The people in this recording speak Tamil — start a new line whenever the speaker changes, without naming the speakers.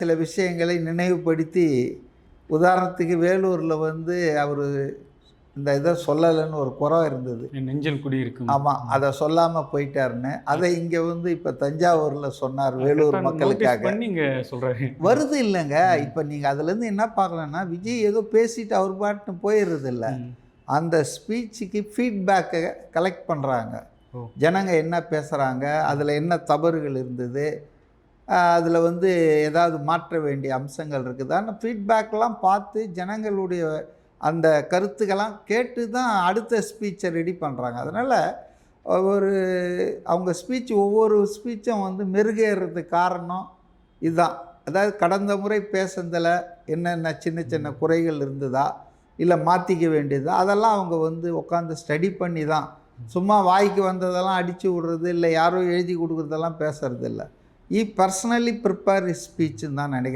சில விஷயங்களை நினைவுபடுத்தி, உதாரணத்துக்கு வேலூரில் வந்து அவர் இந்த இதை சொல்லலைன்னு ஒரு குறை இருந்தது.
நெஞ்சில் குடியிருக்கும்.
ஆமாம், அதை சொல்லாமல் போயிட்டாருன்னு. அதை இங்கே வந்து இப்போ தஞ்சாவூரில் சொன்னார் வேலூர் மக்களுக்காக.
நீங்க சொல்றாரு
வருது இல்லைங்க. இப்போ நீங்கள் அதுலேருந்து என்ன பார்க்கலன்னா, விஜய் ஏதோ பேசிட்டு அவர் பாட்டுன்னு போயிடுறது இல்லை. அந்த ஸ்பீச்சுக்கு ஃபீட்பேக்கை கலெக்ட் பண்ணுறாங்க. ஜனங்க என்ன பேசுகிறாங்க, அதில் என்ன தவறுகள் இருந்தது, அதில் வந்து ஏதாவது மாற்ற வேண்டிய அம்சங்கள் இருக்குதான்னு ஃபீட்பேக்கெலாம் பார்த்து ஜனங்களுடைய அந்த கருத்துக்கெல்லாம் கேட்டு தான் அடுத்த ஸ்பீச்சை ரெடி பண்ணுறாங்க. அதனால் அவங்க ஸ்பீச் ஒவ்வொரு ஸ்பீச்சும் வந்து மெருகேறதுக்கு காரணம் இதுதான். அதாவது கடந்த முறை பேசுனதில் என்னென்ன சின்ன சின்ன குறைகள் இருந்ததா, இல்லை மாற்றிக்க வேண்டியதா, அதெல்லாம் அவங்க வந்து உட்காந்து ஸ்டடி பண்ணி தான். சும்மா வாய்க்கு வந்ததெல்லாம் அடித்து விடுறது, இல்லை யாரோ எழுதி கொடுக்குறதெல்லாம் பேசுறது இல்லை. பர்சனலி ப்ரிப்பேர் ஸ்பீச்சுன்னு தான் நினைக்கிறேன்.